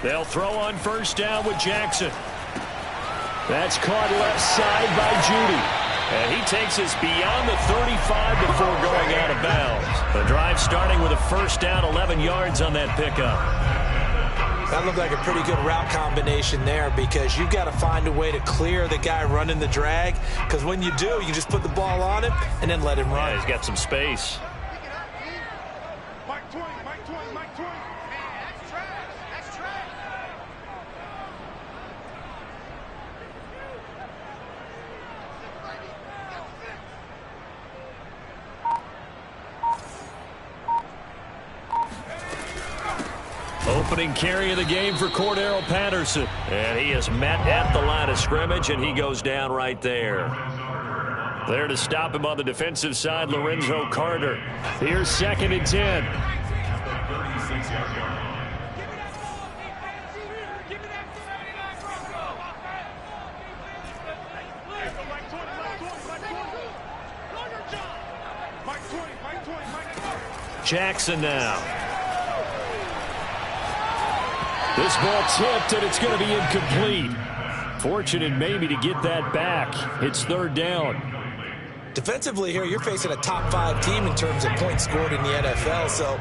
They'll throw on first down with Jackson. That's caught left side by Judy. And he takes us beyond the 35 before going out of bounds. The drive starting with a first down, 11 yards on that pickup. That looked like a pretty good route combination there, because you've got to find a way to clear the guy running the drag, because when you do, you just put the ball on him and then let him run. Yeah, he's got some space. Opening carry of the game for Cordero Patterson. And he is met at the line of scrimmage, and he goes down right there. There to stop him on the defensive side, Lorenzo Carter. Here's 2nd and 10. Jackson now. This ball tipped, and it's going to be incomplete. Fortunate maybe to get that back. It's 3rd down. Defensively here, you're facing a top 5 team in terms of points scored in the NFL. So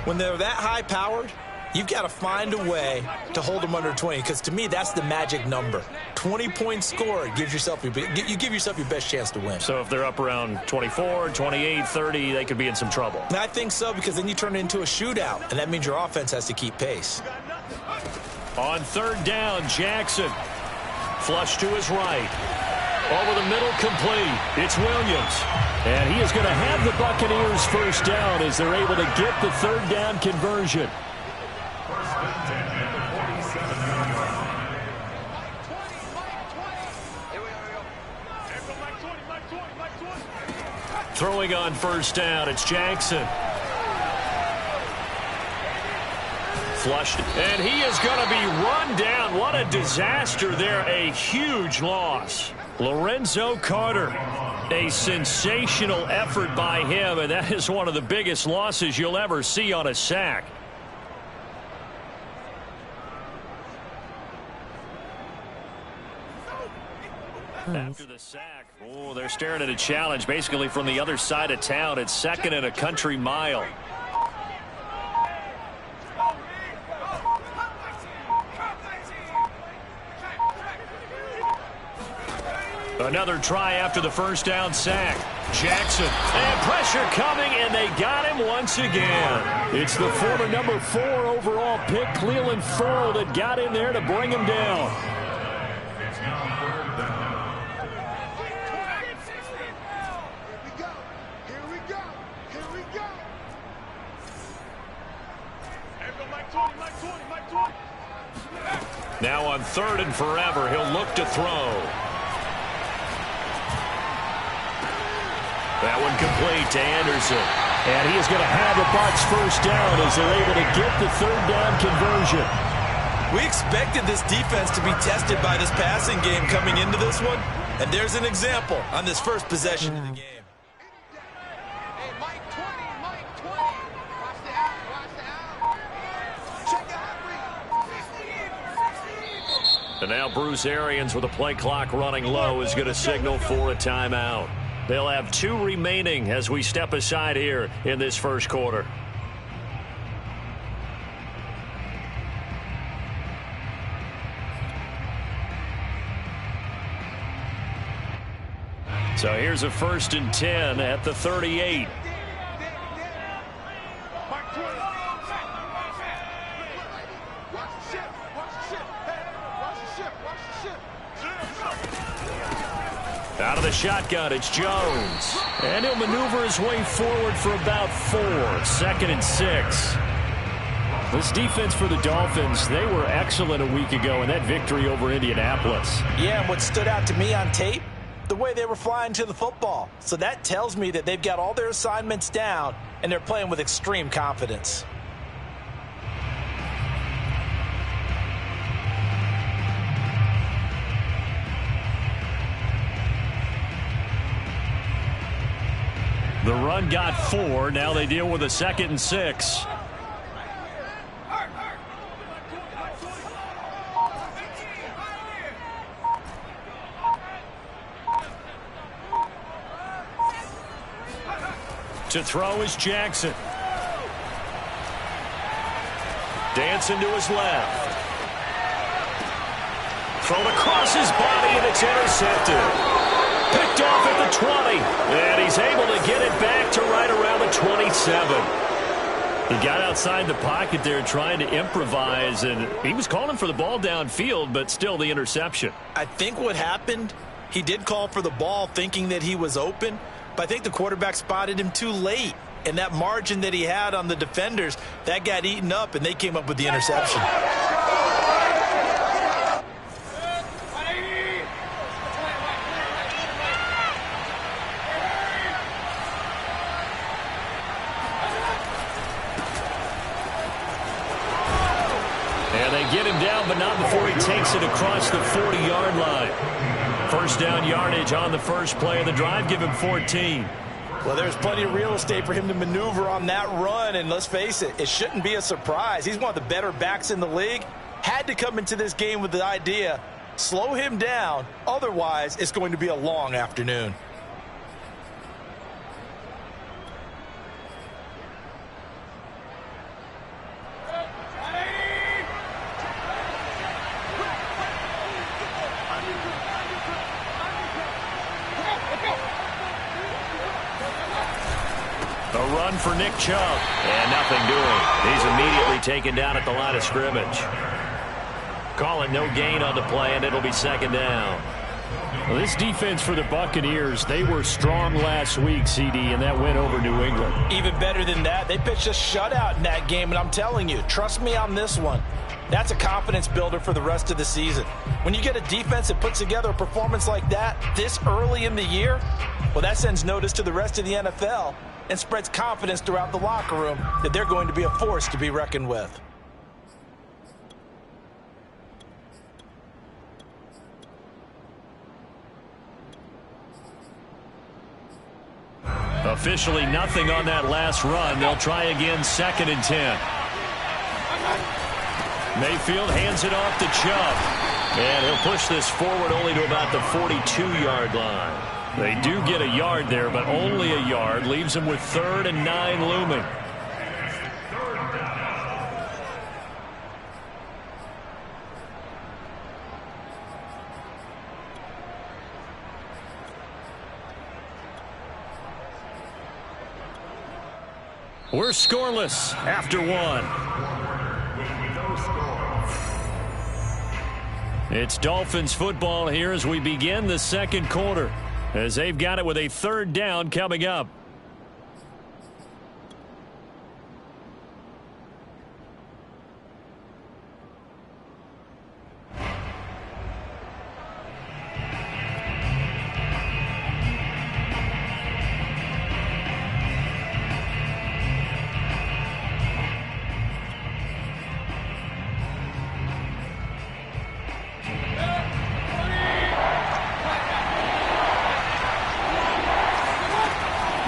when they're that high-powered, you've got to find a way to hold them under 20, because to me, that's the magic number. 20 points scored gives yourself you give yourself your best chance to win. So if they're up around 24, 28, 30, they could be in some trouble. And I think so, because then you turn it into a shootout, and that means your offense has to keep pace. On 3rd down, Jackson. Flush to his right. Over the middle, complete. It's Williams. And he is going to have the Buccaneers first down as they're able to get the 3rd down conversion. Throwing on first down, it's Jackson. Flushed, and he is going to be run down. What a disaster there. A huge loss. Lorenzo Carter. A sensational effort by him, and that is one of the biggest losses you'll ever see on a sack. After the sack, oh, they're staring at a challenge basically from the other side of town. It's 2nd and a country mile. Another try after the first down sack. Jackson, and pressure coming, and they got him once again. It's the former number 4 overall pick, Cleveland Farrell, that got in there to bring him down. Now on 3rd and forever, he'll look to throw. That one complete to Anderson. And he is going to have the Bucs first down as they're able to get the 3rd down conversion. We expected this defense to be tested by this passing game coming into this one. And there's an example on this first possession of the game. And now Bruce Arians, with the play clock running low, is going to signal for a timeout. They'll have 2 remaining as we step aside here in this first quarter. So here's a 1st and 10 at the 38. Out of the shotgun, it's Jones. And he'll maneuver his way forward for about 4. 2nd and 6. This defense for the Dolphins, they were excellent a week ago in that victory over Indianapolis. Yeah, and what stood out to me on tape, the way they were flying to the football. So that tells me that they've got all their assignments down, and they're playing with extreme confidence. The run got 4. Now they deal with a 2nd and 6. To throw is Jackson. Dancing to his left. Thrown across his body, and it's intercepted. Picked off at the 20. And he's able to get it back to right around the 27. He got outside the pocket there trying to improvise, and he was calling for the ball downfield, but still the interception. I think what happened, he did call for the ball thinking that he was open, but I think the quarterback spotted him too late. And that margin that he had on the defenders, that got eaten up, and they came up with the interception. And they get him down, but not before he takes it across the 40-yard line. First down yardage on the first play of the drive. Give him 14. Well, there's plenty of real estate for him to maneuver on that run, and let's face it, it shouldn't be a surprise. He's one of the better backs in the league. Had to come into this game with the idea, slow him down, otherwise it's going to be a long afternoon. A run for Nick Chubb. And nothing doing. He's immediately taken down at the line of scrimmage. Call it no gain on the play, and it'll be second down. Well, this defense for the Buccaneers, they were strong last week, CD, and that win over New England. Even better than that, they pitched a shutout in that game, and I'm telling you, trust me on this one. That's a confidence builder for the rest of the season. When you get a defense that puts together a performance like that this early in the year, well, that sends notice to the rest of the NFL and spreads confidence throughout the locker room that they're going to be a force to be reckoned with. Officially nothing on that last run. They'll try again, 2nd and 10. Mayfield hands it off to Chubb. And he'll push this forward only to about the 42-yard line. They do get a yard there, but only a yard. Leaves them with 3rd and 9 looming. We're scoreless after one. It's Dolphins football here as we begin the second quarter, as they've got it with a 3rd down coming up.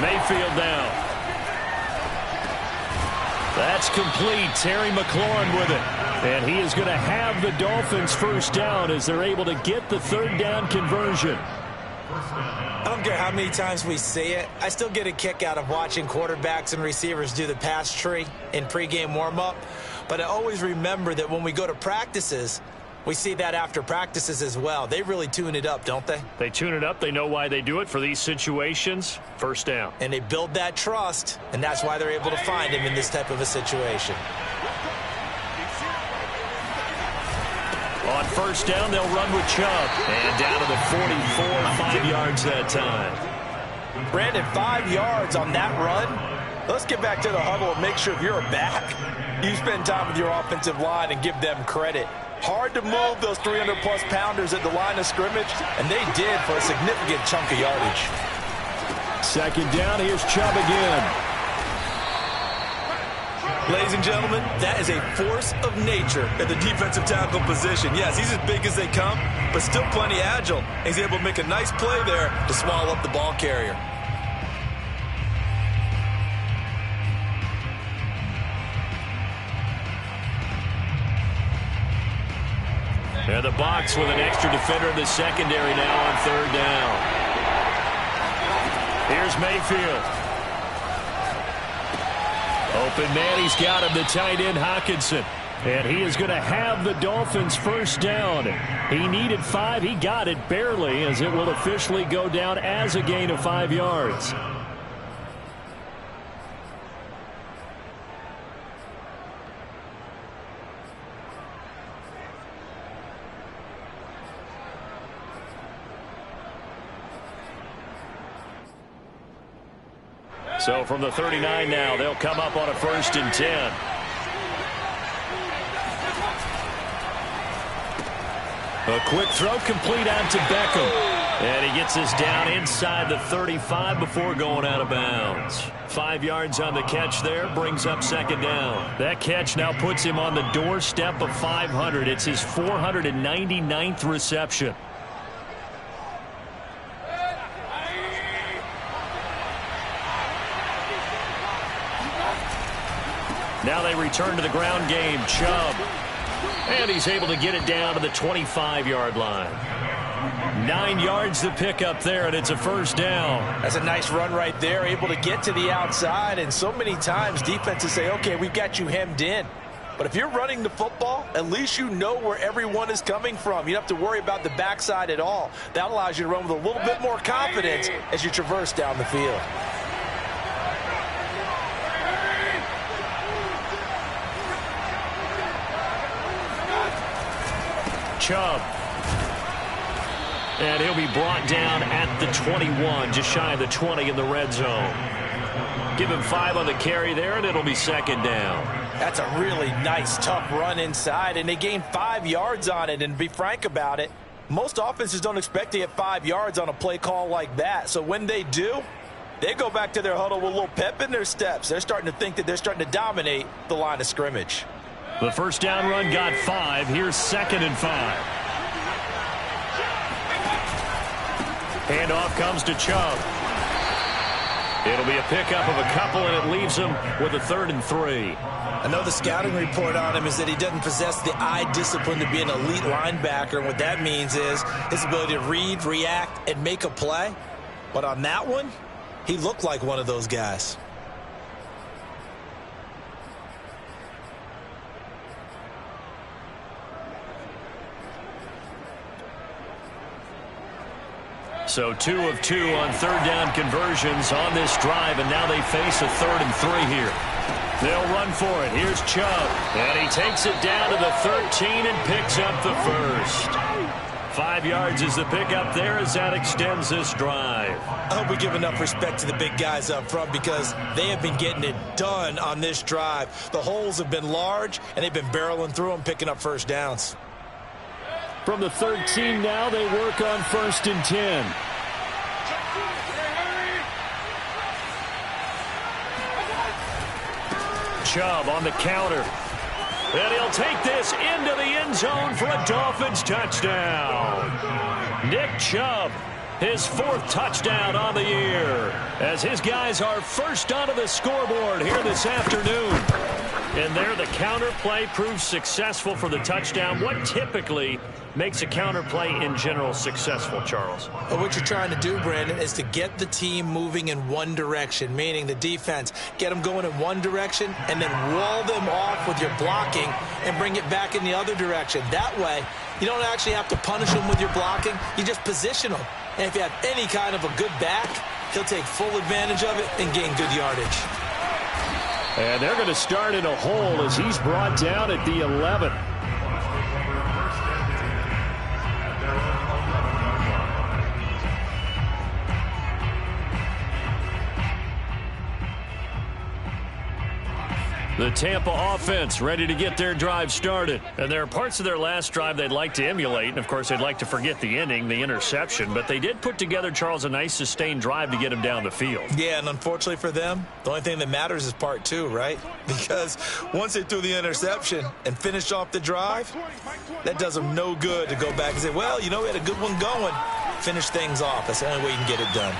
Mayfield down. That's complete. Terry McLaurin with it. And he is going to have the Dolphins first down as they're able to get the 3rd down conversion. I don't care how many times we see it. I still get a kick out of watching quarterbacks and receivers do the pass tree in pregame warm-up. But I always remember that when we go to practices, we see that after practices as well. They really tune it up, don't they? They tune it up. They know why they do it for these situations. First down. And they build that trust, and that's why they're able to find him in this type of a situation. On first down, they'll run with Chubb. And down to the 44, 5 yards that time. Brandon, 5 yards on that run. Let's get back to the huddle and make sure if you're a back, you spend time with your offensive line and give them credit. Hard to move those 300-plus pounders at the line of scrimmage, and they did for a significant chunk of yardage. 2nd down, here's Chubb again. Ladies and gentlemen, that is a force of nature at the defensive tackle position. Yes, he's as big as they come, but still plenty agile. He's able to make a nice play there to swallow up the ball carrier. And the box with an extra defender in the secondary now on 3rd down. Here's Mayfield. Open man, he's got him, the tight end Hockenson. And he is going to have the Dolphins first down. He needed 5. He got it barely, as it will officially go down as a gain of 5 yards. So from the 39 now, they'll come up on a 1st and 10. A quick throw complete out to Beckham. And he gets us down inside the 35 before going out of bounds. 5 yards on the catch there, brings up 2nd down. That catch now puts him on the doorstep of 500. It's his 499th reception. Now they return to the ground game. Chubb. And he's able to get it down to the 25-yard line. 9 yards to pick up there, and it's a 1st down. That's a nice run right there, able to get to the outside. And so many times defenses say, okay, we've got you hemmed in. But if you're running the football, at least you know where everyone is coming from. You don't have to worry about the backside at all. That allows you to run with a little bit more confidence as you traverse down the field. Chubb. And he'll be brought down at the 21, just shy of the 20 in the red zone. Give him 5 on the carry there, and it'll be 2nd down. That's a really nice, tough run inside, and they gained 5 yards on it. And to be frank about it, most offenses don't expect to get 5 yards on a play call like that. So when they do, they go back to their huddle with a little pep in their steps. They're starting to think that they're starting to dominate the line of scrimmage. The 1st down run got 5. Here's 2nd and 5. Handoff comes to Chubb. It'll be a pickup of a couple, and it leaves him with a 3rd and 3. I know the scouting report on him is that he doesn't possess the eye discipline to be an elite linebacker. And what that means is his ability to read, react, and make a play. But on that one, he looked like one of those guys. So 2 of 2 on 3rd down conversions on this drive, and now they face a 3rd and 3 here. They'll run for it. Here's Chubb, and he takes it down to the 13 and picks up the 1st. 5 yards is the pickup there as that extends this drive. I hope we give enough respect to the big guys up front because they have been getting it done on this drive. The holes have been large, and they've been barreling through them, picking up 1st downs. From the 13 now, they work on 1st and 10. Chubb on the counter. And he'll take this into the end zone for a Dolphins touchdown. Nick Chubb, his 4th touchdown on the year, as his guys are first onto the scoreboard here this afternoon. And there the counter play proves successful for the touchdown. What typically makes a counter play in general successful, Charles? Well, what you're trying to do, Brandon, is to get the team moving in one direction, meaning the defense, get them going in one direction and then wall them off with your blocking and bring it back in the other direction. That way, you don't actually have to punish them with your blocking. You just position them. And if you have any kind of a good back, he'll take full advantage of it and gain good yardage. And they're going to start in a hole as he's brought down at the 11. The Tampa offense ready to get their drive started. And there are parts of their last drive they'd like to emulate. And, of course, they'd like to forget the ending, the interception. But they did put together, Charles, a nice sustained drive to get him down the field. Yeah, and unfortunately for them, the only thing that matters is part 2, right? Because once they threw the interception and finished off the drive, that does them no good to go back and say, well, you know, we had a good one going. Finish things off. That's the only way you can get it done.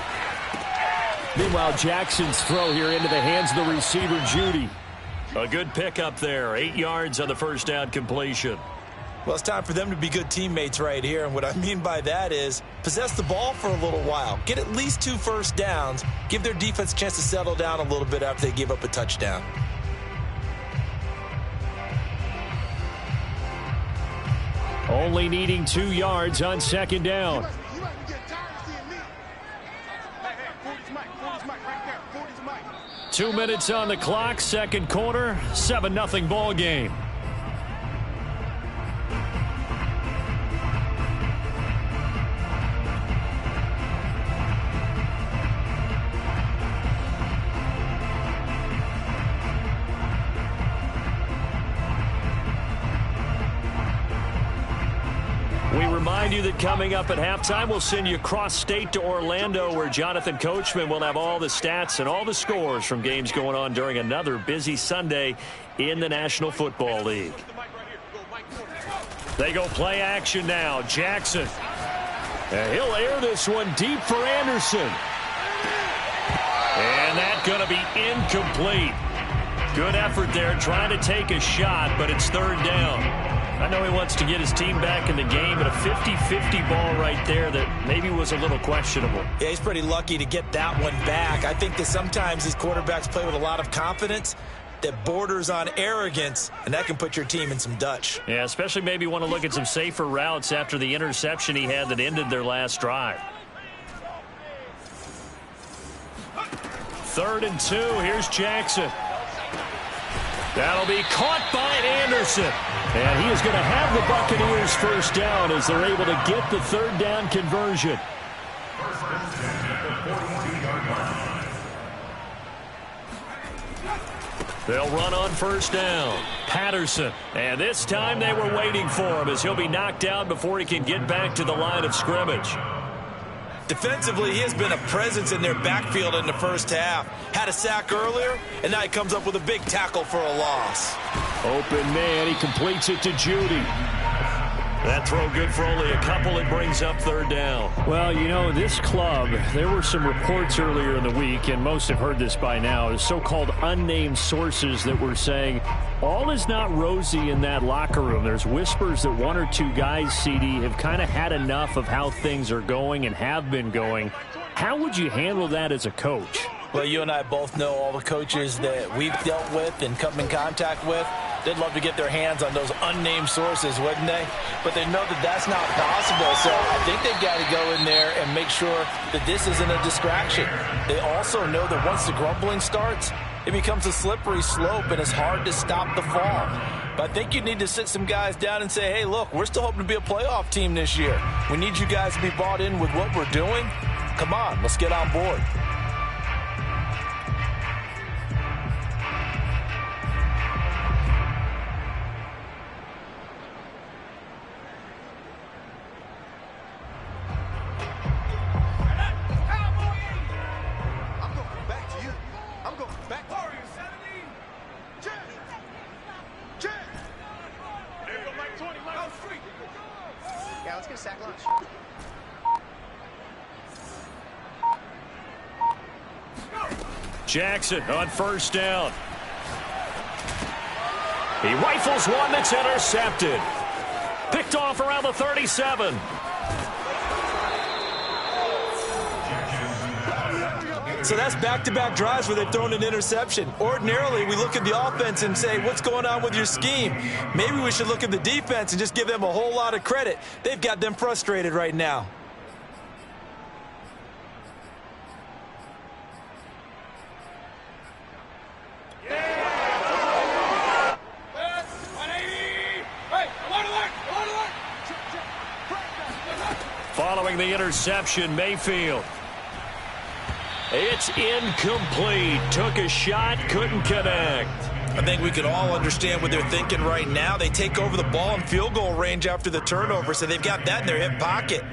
Meanwhile, Jackson's throw here into the hands of the receiver, Judy. A good pickup there. 8 yards on the 1st down completion. Well, it's time for them to be good teammates right here. And what I mean by that is possess the ball for a little while. Get at least 2 first downs. Give their defense a chance to settle down a little bit after they give up a touchdown. only needing 2 yards on second down. Two minutes on the clock, second quarter, 7-0 ball game. We remind you that coming up at halftime, we'll send you across state to Orlando, where Jonathan Coachman will have all the stats and all the scores from games going on during another busy Sunday in the National Football League. They go play action now. Jackson. And he'll air this one deep for Anderson. And that's going to be incomplete. Good effort there, trying to take a shot, but it's third down. I know he wants to get his team back in the game, but a 50-50 ball right there that maybe was a little questionable. Yeah, he's pretty lucky to get that one back. I think that sometimes these quarterbacks play with a lot of confidence that borders on arrogance, and that can put your team in some Dutch. Yeah, especially maybe want to look at some safer routes after the interception he had that ended their last drive. 3rd and 2. Here's Jackson. That'll be caught by Anderson. And he is going to have the Buccaneers first down as they're able to get the third down conversion. They'll run on first down. Patterson. And this time they were waiting for him as he'll be knocked out before he can get back to the line of scrimmage. Defensively, he has been a presence in their backfield in the first half. Had a sack earlier, and now he comes up with a big tackle for a loss. Open man, he completes it to Judy. That throw good for only a couple. It brings up third down. Well, you know, this club, there were some reports earlier in the week, and most have heard this by now, so-called unnamed sources that were saying all is not rosy in that locker room. There's whispers that 1 or 2 guys, CD, have kind of had enough of how things are going and have been going. How would you handle that as a coach? Well, you and I both know all the coaches that we've dealt with and come in contact with. They'd love to get their hands on those unnamed sources, wouldn't they? But they know that that's not possible, so I think they've got to go in there and make sure that this isn't a distraction. They also know that once the grumbling starts, it becomes a slippery slope, and it's hard to stop the fall. But I think you need to sit some guys down and say, hey, look, we're still hoping to be a playoff team this year. We need you guys to be bought in with what we're doing. Come on, let's get on board. Jackson on first down. He rifles one that's intercepted. Picked off around the 37. So that's back-to-back drives where they've thrown an interception. Ordinarily, we look at the offense and say, what's going on with your scheme? Maybe we should look at the defense and just give them a whole lot of credit. They've got them frustrated right now. Following the interception, Mayfield. It's incomplete. Took a shot, couldn't connect. I think we can all understand what they're thinking right now. They take over the ball in field goal range after the turnover, so they've got that in their hip pocket.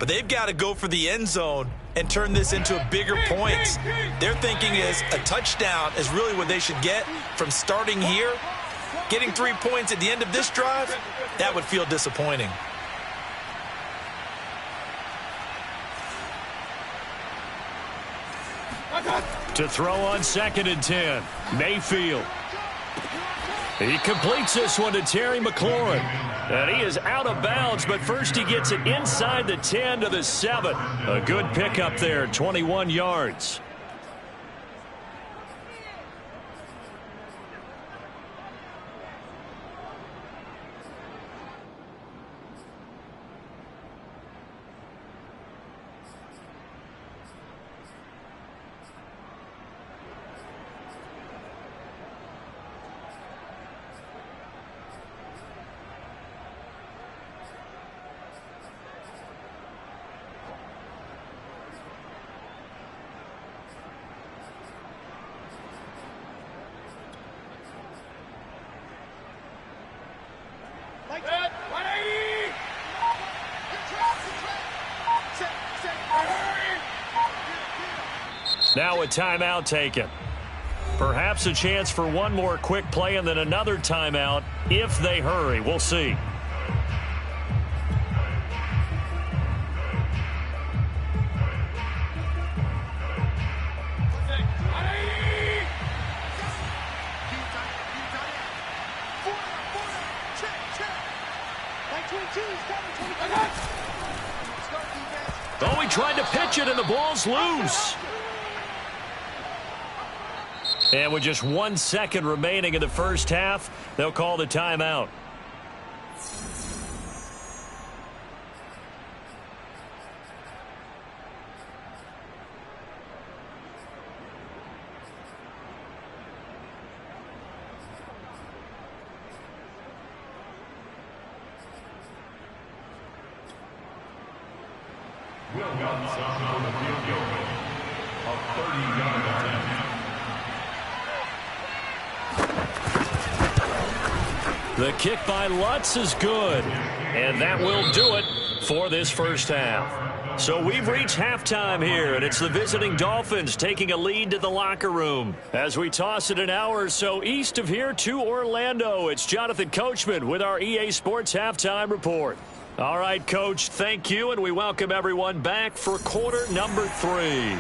But they've got to go for the end zone and turn this into a bigger points. Their thinking is a touchdown is really what they should get from starting here. Getting 3 points at the end of this drive, that would feel disappointing. To throw on 2nd and 10, Mayfield. He completes this one to Terry McLaurin. And he is out of bounds, but first he gets it inside the 10 to the 7. A good pickup there, 21 yards. Now a timeout taken. Perhaps a chance for one more quick play and then another timeout if they hurry. We'll see. Oh, he tried to pitch it, and the ball's loose. And with just 1 second remaining in the first half, they'll call the timeout. The kick by Lutz is good, and that will do it for this first half. So we've reached halftime here, and it's the visiting Dolphins taking a lead to the locker room. As we toss it an hour or so east of here to Orlando, it's Jonathan Coachman with our EA Sports Halftime Report. All right, Coach, thank you, and we welcome everyone back for quarter number 3.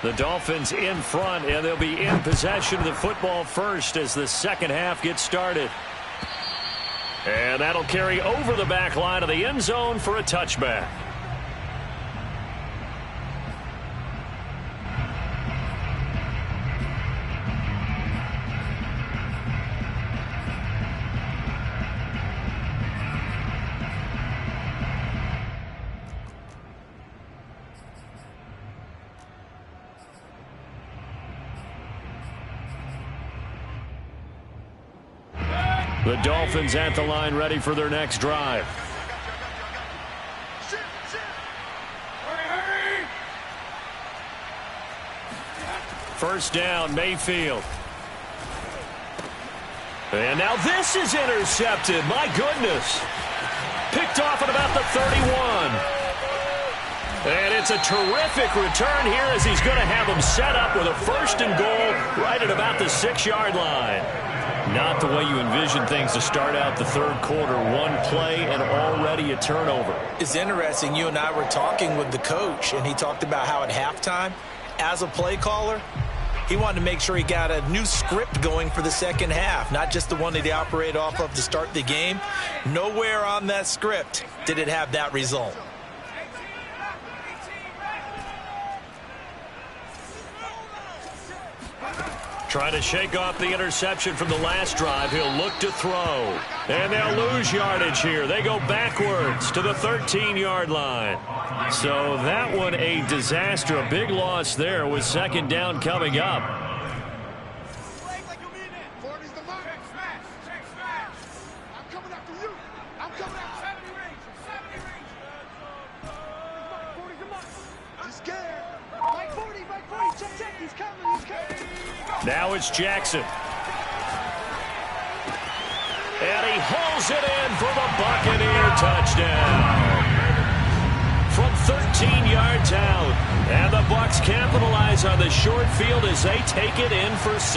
The Dolphins in front, and they'll be in possession of the football first as the second half gets started. And that'll carry over the back line of the end zone for a touchback. The Dolphins at the line, ready for their next drive. First down, Mayfield. And now this is intercepted. My goodness. Picked off at about the 31. And it's a terrific return here as he's going to have him set up with a first and goal right at about the 6-yard line. Not the way you envision things to start out the third quarter. One play and already a turnover. It's interesting. You and I were talking with the coach, and he talked about how at halftime, as a play caller, he wanted to make sure he got a new script going for the second half, not just the one that he operated off of to start the game. Nowhere on that script did it have that result. Trying to shake off the interception from the last drive. He'll look to throw. And they'll lose yardage here. They go backwards to the 13-yard line. So that one a disaster. A big loss there with second down coming up. Now it's Jackson. And he hauls it in for the Buccaneer touchdown. From 13 yards out. And the Bucs capitalize on the short field as they take it in for 6.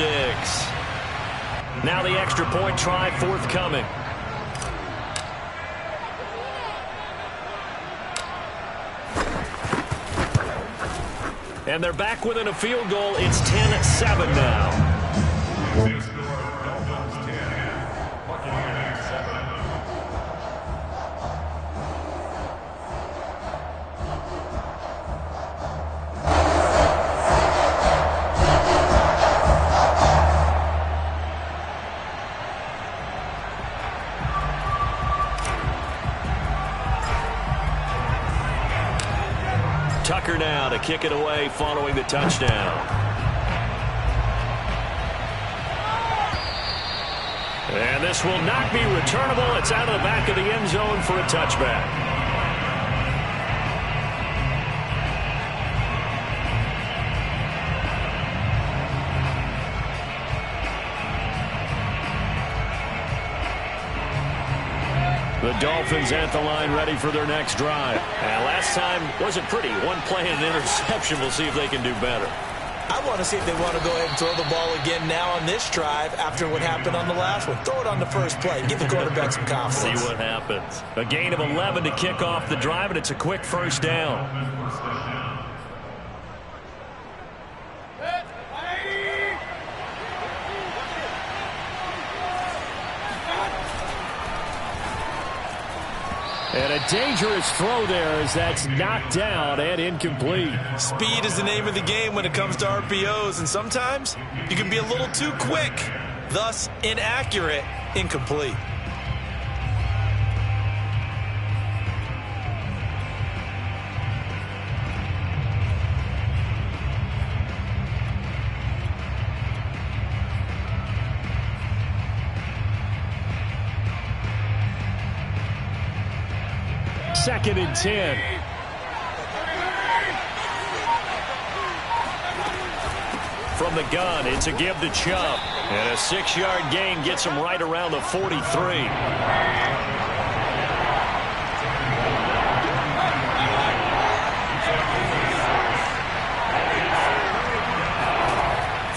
Now the extra point try forthcoming. And they're back within a field goal. It's 10-7 now. Tucker now to kick it away following the touchdown. And this will not be returnable. It's out of the back of the end zone for a touchback. The The Dolphins at the line ready for their next drive. And last time wasn't pretty. One play and an interception. We'll see if they can do better. I want to see if they want to go ahead and throw the ball again now on this drive after what happened on the last one. Throw it on the first play and give the quarterback some confidence. See what happens. A gain of 11 to kick off the drive, and it's a quick first down. And a dangerous throw there as that's knocked down and incomplete. Speed is the name of the game when it comes to RPOs, and sometimes you can be a little too quick, thus inaccurate, incomplete. Second and 10. From the gun, it's a give to Chubb. And a 6-yard gain gets him right around the 43.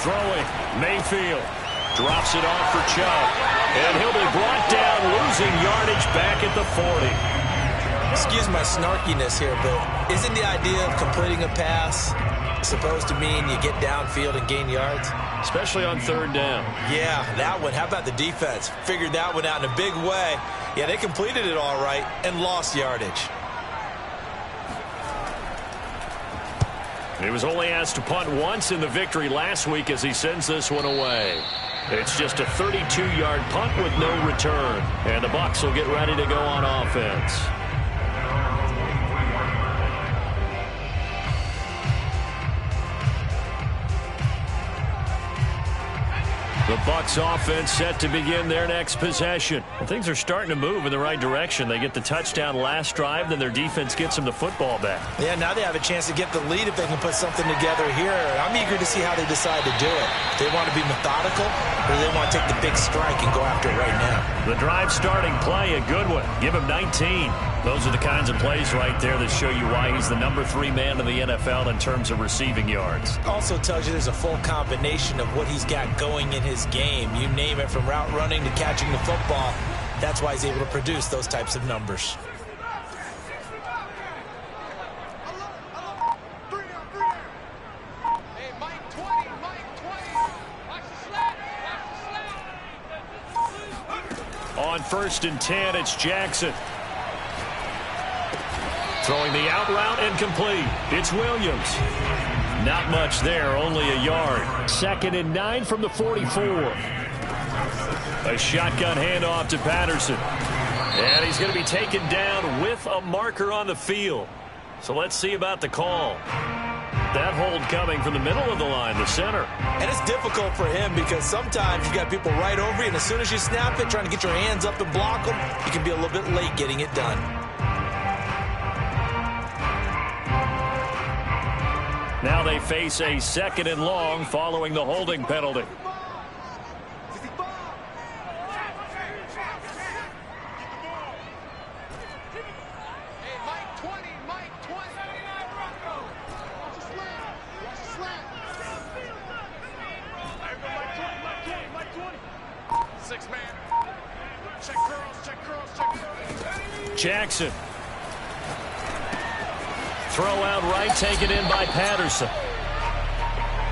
Throwing, Mayfield. Drops it off for Chubb. And he'll be brought down, losing yardage back at the 40. Excuse my snarkiness here, but isn't the idea of completing a pass supposed to mean you get downfield and gain yards? Especially on third down. Yeah, that one. How about the defense? Figured that one out in a big way. Yeah, they completed it all right and lost yardage. He was only asked to punt once in the victory last week as he sends this one away. It's just a 32-yard punt with no return. And the Bucs will get ready to go on offense. The Bucs offense set to begin their next possession. Well, things are starting to move in the right direction. They get the touchdown last drive, then their defense gets them the football back. Yeah, now they have a chance to get the lead if they can put something together here. I'm eager to see how they decide to do it. They want to be methodical, or they want to take the big strike and go after it right now. The drive starting play, a good one. Give him 19. Those are the kinds of plays right there that show you why he's the number 3 man in the NFL in terms of receiving yards. Also tells you there's a full combination of what he's got going in his game. You name it, from route running to catching the football. That's why he's able to produce those types of numbers. On 1st and 10, it's Jackson. Throwing the out route incomplete. It's Williams. Not much there, only a yard. 2nd and 9 from the 44. A shotgun handoff to Patterson. And he's going to be taken down with a marker on the field. So let's see about the call. That hold coming from the middle of the line, the center. And it's difficult for him because sometimes you got people right over you, and as soon as you snap it, trying to get your hands up and block them, you can be a little bit late getting it done. Now they face a 2nd and long following the holding penalty. Jackson. Throw out right, taken in by Patterson.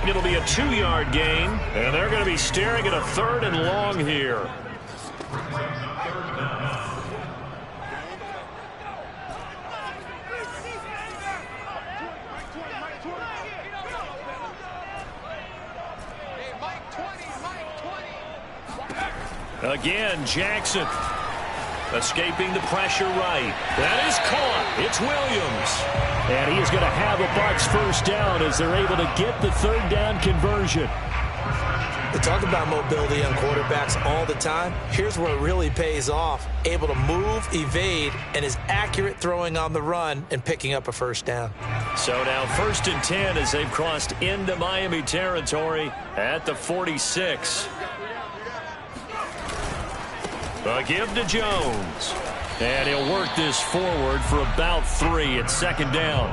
It'll be a 2-yard gain, and they're going to be staring at a 3rd and long here. Again, Jackson. Escaping the pressure right. That is caught. It's Williams. And he is going to have a Bucs first down as they're able to get the 3rd down conversion. They talk about mobility on quarterbacks all the time. Here's where it really pays off. Able to move, evade, and is accurate throwing on the run and picking up a first down. So now 1st and 10 as they've crossed into Miami territory at the 46. A give to Jones. And he'll work this forward for about 3 at second down.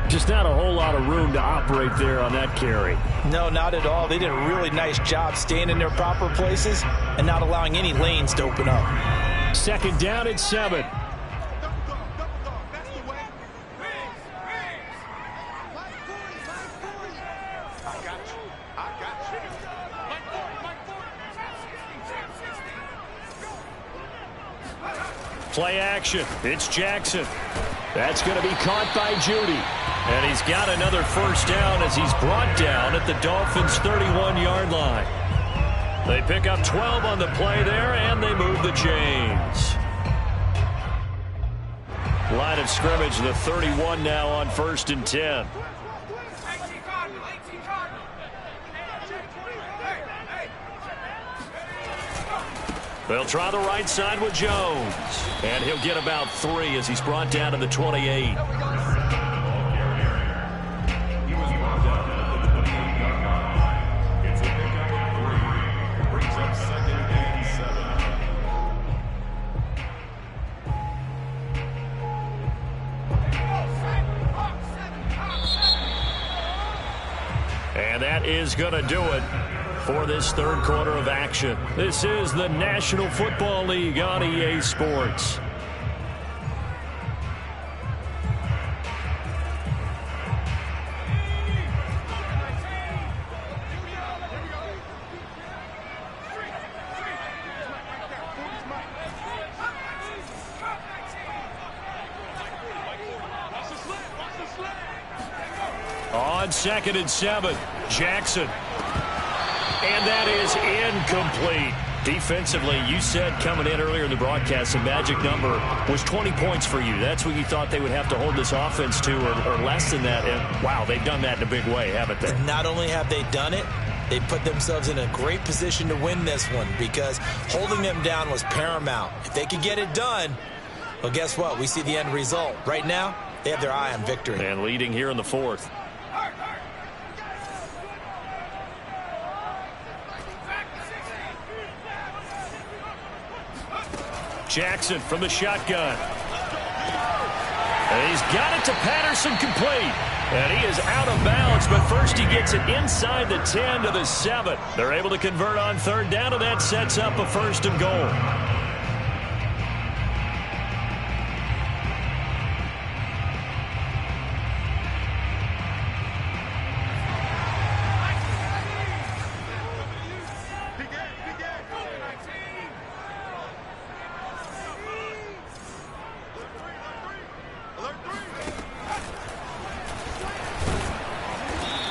Just not a whole lot of room to operate there on that carry. No, not at all. They did a really nice job staying in their proper places and not allowing any lanes to open up. Second down at 7. Play action. It's Jackson. That's going to be caught by Judy. And he's got another first down as he's brought down at the Dolphins' 31-yard line. They pick up 12 on the play there, and they move the chains. Line of scrimmage, the 31 now on 1st and 10. They'll try the right side with Jones. And he'll get about 3 as he's brought down to the 28. And that is going to do it for this third quarter of action. This is the National Football League on EA Sports. On 2nd and 7, Jackson. And that is incomplete. Defensively, you said coming in earlier in the broadcast, the magic number was 20 points for you. That's what you thought they would have to hold this offense to, or less than that. And, wow, they've done that in a big way, haven't they? Not only have they done it, they put themselves in a great position to win this one because holding them down was paramount. If they could get it done, well, guess what? We see the end result. Right now, they have their eye on victory. And leading here in the 4th. Jackson from the shotgun. And he's got it to Patterson, complete. And he is out of bounds, but first he gets it inside the 10 to the 7. They're able to convert on 3rd down, and that sets up a 1st and goal.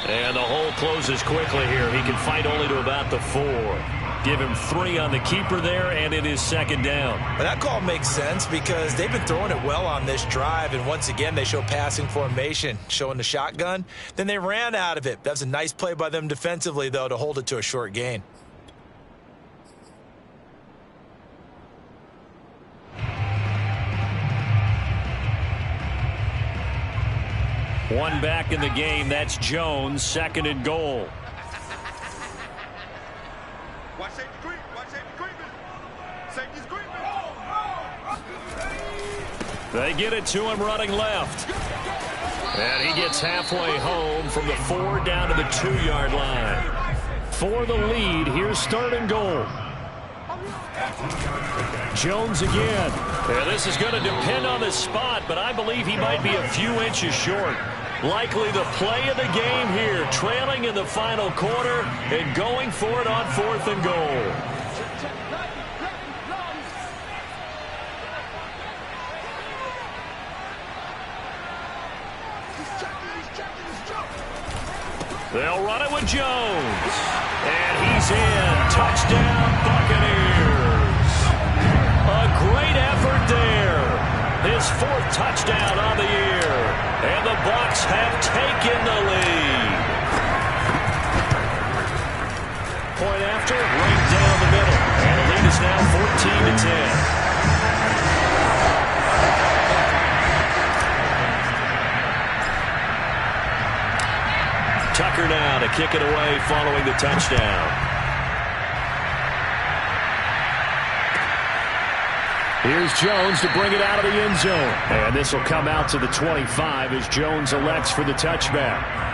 And the hole closes quickly here. He can fight only to about the 4. Give him 3 on the keeper there, and it is 2nd down. Well, that call makes sense because they've been throwing it well on this drive, and once again they show passing formation, showing the shotgun. Then they ran out of it. That's a nice play by them defensively, though, to hold it to a short gain. One back in the game. That's Jones. 2nd and goal. They get it to him running left. And he gets halfway home from the 4 down to the 2-yard line. For the lead, here's 3rd and goal. Jones again. Yeah, this is going to depend on the spot, but I believe he might be a few inches short. Likely the play of the game here, trailing in the final quarter and going for it on 4th and goal. They'll run it with Jones. And he's in. Touchdown, Buccaneers. A great effort there. His 4th touchdown on the year. And the Bucs have taken the lead. Point after, right down the middle. And the lead is now 14-10. Tucker now to kick it away following the touchdown. Here's Jones to bring it out of the end zone. And this will come out to the 25 as Jones elects for the touchback.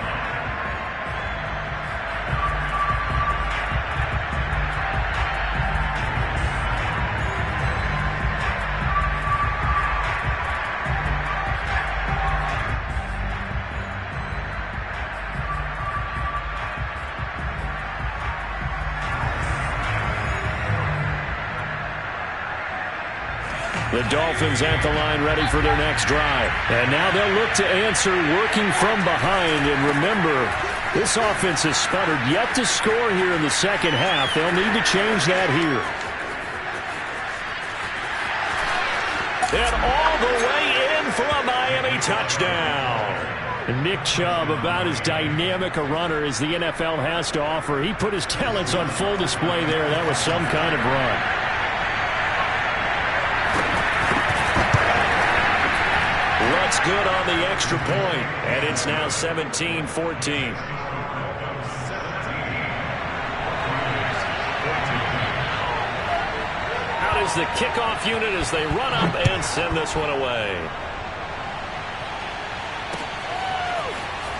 The Dolphins at the line ready for their next drive. And now they'll look to answer working from behind. And remember, this offense has sputtered yet to score here in the second half. They'll need to change that here. And all the way in for a Miami touchdown. And Nick Chubb, about as dynamic a runner as the NFL has to offer. He put his talents on full display there. That was some kind of run. That's good on the extra point, and it's now 17-14. Out is the kickoff unit as they run up and send this one away.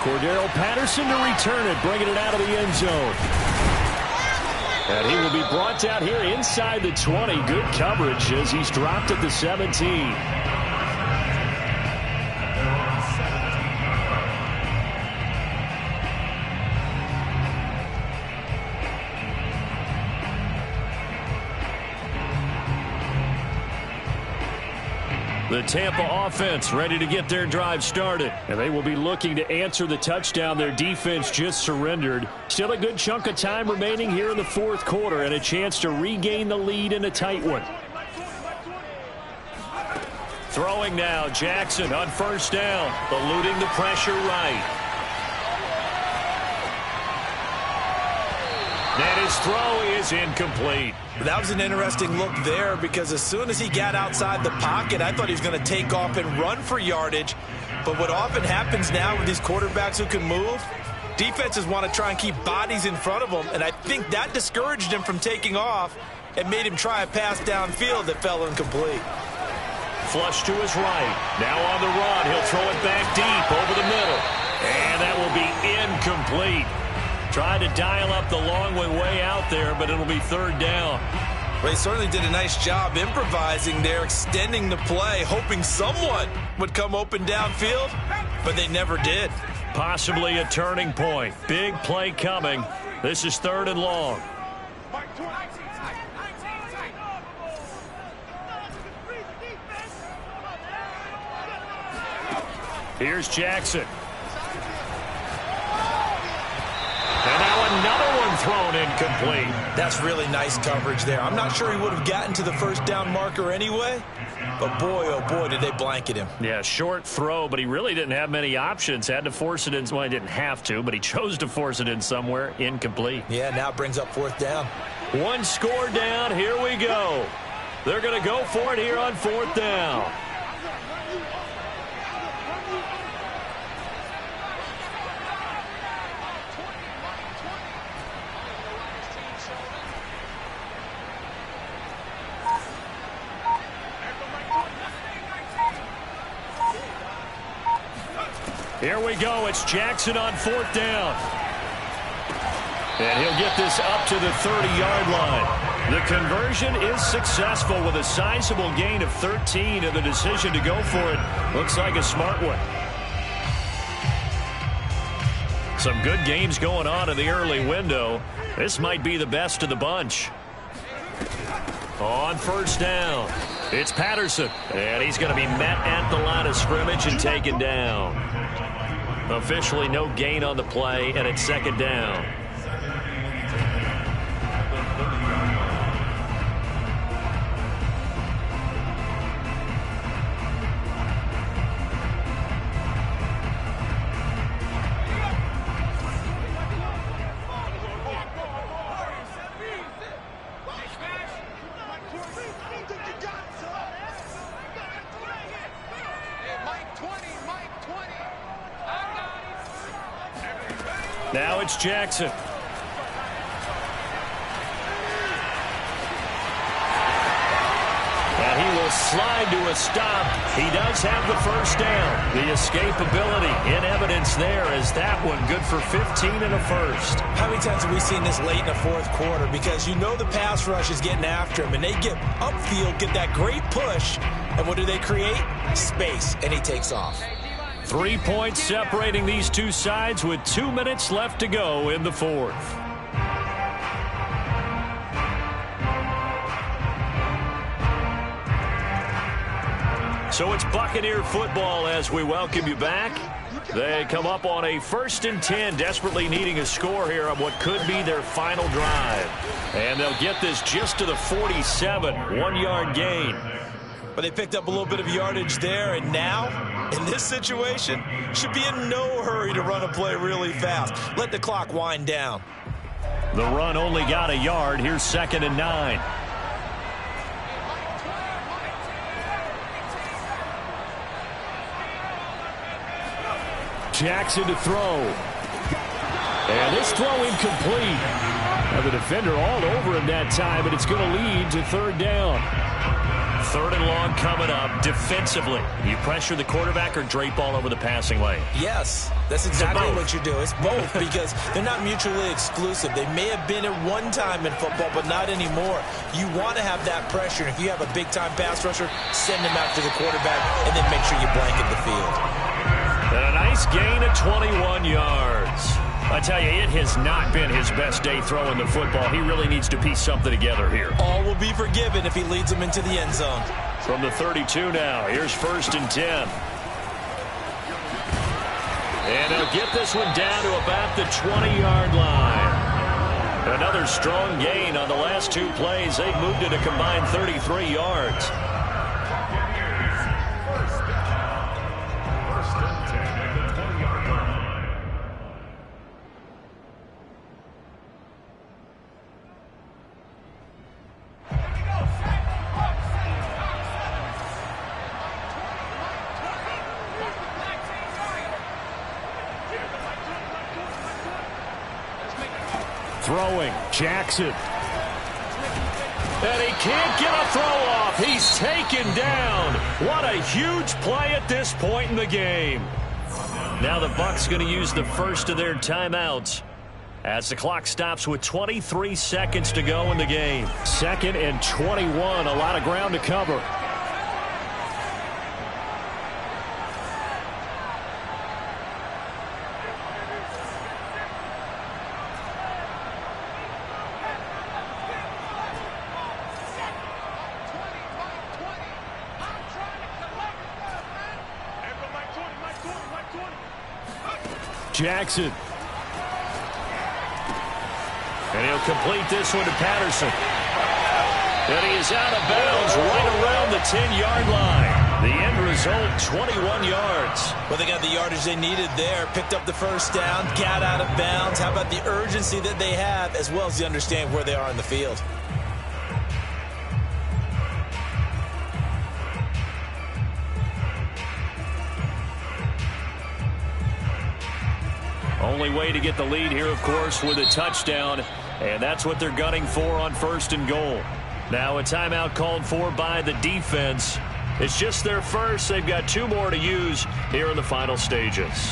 Cordero Patterson to return it, bringing it out of the end zone. And he will be brought down here inside the 20. Good coverage as he's dropped at the 17. The Tampa offense ready to get their drive started. And they will be looking to answer the touchdown their defense just surrendered. Still a good chunk of time remaining here in the fourth quarter and a chance to regain the lead in a tight one. Throwing now, Jackson on first down, eluding the pressure right. And his throw is incomplete. That was an interesting look there because as soon as he got outside the pocket, I thought he was going to take off and run for yardage. But what often happens now with these quarterbacks who can move, defenses want to try and keep bodies in front of them, and I think that discouraged him from taking off and made him try a pass downfield that fell incomplete. Flush to his right. Now on the run. He'll throw it back deep over the middle. And that will be incomplete. Tried to dial up the long way out there, but it'll be third down. Well, he certainly did a nice job improvising there, extending the play, hoping someone would come open downfield, but they never did. Possibly a turning point. Big play coming. This is third and long. Here's Jackson. And now another one thrown incomplete. That's really nice coverage there. I'm not sure he would have gotten to the first down marker anyway, but boy, oh boy, did they blanket him. Yeah, short throw, but he really didn't have many options. Had to force it in. Well, he didn't have to, but he chose to force it in somewhere. Incomplete. Yeah, now it brings up fourth down. One score down. Here we go. They're going to go for it here on fourth down. Here we go. It's Jackson on fourth down. And he'll get this up to the 30-yard line. The conversion is successful with a sizable gain of 13, and the decision to go for it looks like a smart one. Some good games going on in the early window. This might be the best of the bunch. On first down, it's Patterson, and he's going to be met at the line of scrimmage and taken down. Officially no gain on the play, and it's second down. Now it's Jackson. And he will will slide to a stop. He does have the first down. The escapability in evidence there as that one good for 15 and a first. How many times have we seen this late in the fourth quarter? Because you know the pass rush is getting after him, and they get upfield, get that great push, and what do they create? Space, and he takes off. 3 points separating these two sides with 2 minutes left to go in the fourth. So it's Buccaneer football as we welcome you back. They come up on a 1st and 10, desperately needing a score here on what could be their final drive. And they'll get this just to the 47, 1-yard gain. But they picked up a little bit of yardage there, and now, in this situation, should be in no hurry to run a play really fast. Let the clock wind down. The run only got a yard. Here's 2nd and 9. Jackson to throw. And this throw incomplete. Now the defender all over him that time, but it's going to lead to 3rd down. 3rd and long coming up defensively. You pressure the quarterback or drape all over the passing lane? Yes, that's exactly what you do. It's both because they're not mutually exclusive. They may have been at one time in football, but not anymore. You want to have that pressure. And if you have a big-time pass rusher, send him after the quarterback and then make sure you blanket the field. And a nice gain of 21 yards. I tell you, it has not been his best day throwing the football. He really needs to piece something together here. All will be forgiven if he leads them into the end zone. From the 32 now, here's 1st and 10. And they'll get this one down to about the 20-yard line. Another strong gain on the last 2 plays. They've moved it a combined 33 yards. Throwing, Jackson. And he can't get a throw off. He's taken down. What a huge play at this point in the game. Now the Bucs going to use the first of their timeouts as the clock stops with 23 seconds to go in the game. 2nd and 21, a lot of ground to cover. Jackson. And he'll complete this one to Patterson. And he is out of bounds right around the 10-yard line. The end result, 21 yards. Well, they got the yardage they needed there. Picked up the first down, got out of bounds. How about the urgency that they have, as well as the understand where they are in the field? Only way to get the lead here, of course, with a touchdown. And that's what they're gunning for on 1st and goal. Now a timeout called for by the defense. It's just their first. They've got 2 more to use here in the final stages.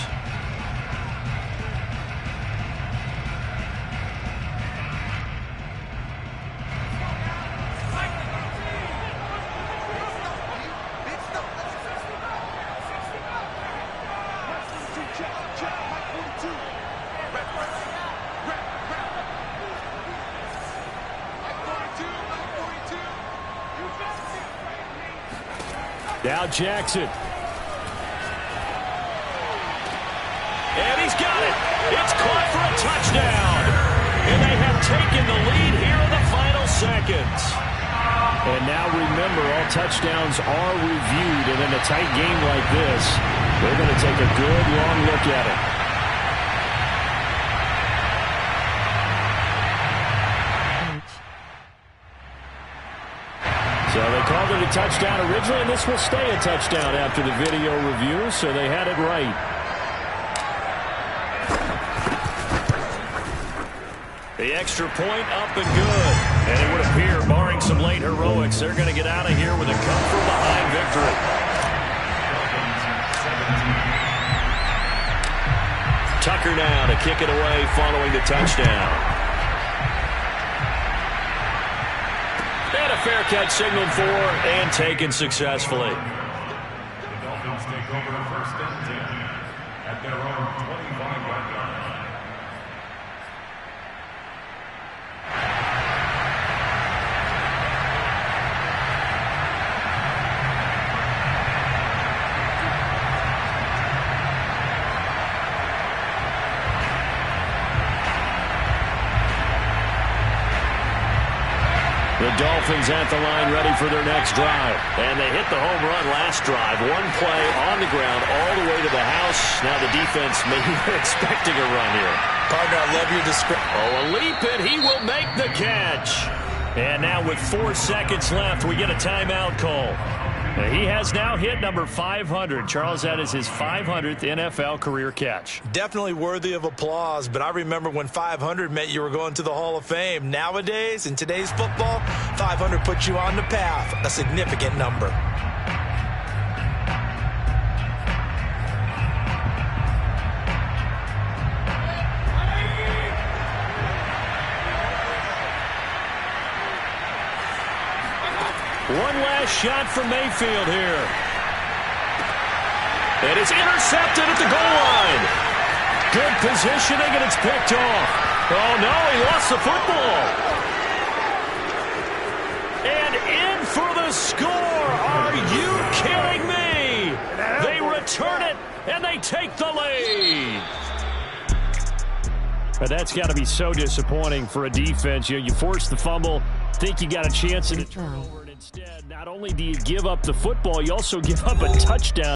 Now Jackson. And he's got it. It's caught for a touchdown. And they have taken the lead here in the final seconds. And now remember, all touchdowns are reviewed. And in a tight game like this, they're going to take a good long look at it. So they called it a touchdown originally, and this will stay a touchdown after the video review, so they had it right. The extra point up and good. And it would appear, barring some late heroics, they're going to get out of here with a come-from-behind victory. Tucker now to kick it away following the touchdown. And a fair catch signaled for and taken successfully. The Dolphins take over first and 10 at their own 25-yard line. The Dolphins at the line ready for their next drive. And they hit the home run last drive. One play on the ground all the way to the house. Now the defense may be expecting a run here. Partner, I love your description. Oh, a leap, and he will make the catch. And now with 4 seconds left, we get a timeout call. He has now hit number 500. Charles, that is his 500th NFL career catch. Definitely worthy of applause, but I remember when 500 meant you were going to the Hall of Fame. Nowadays, in today's football, 500 puts you on the path, a significant number. One last shot from Mayfield here. And it's intercepted at the goal line. Good positioning, and it's picked off. Oh, no, he lost the football. And in for the score. Are you kidding me? They return it, and they take the lead. But that's got to be so disappointing for a defense. You force the fumble, think you got a chance in the turnover. Instead, not only do you give up the football, you also give up a touchdown.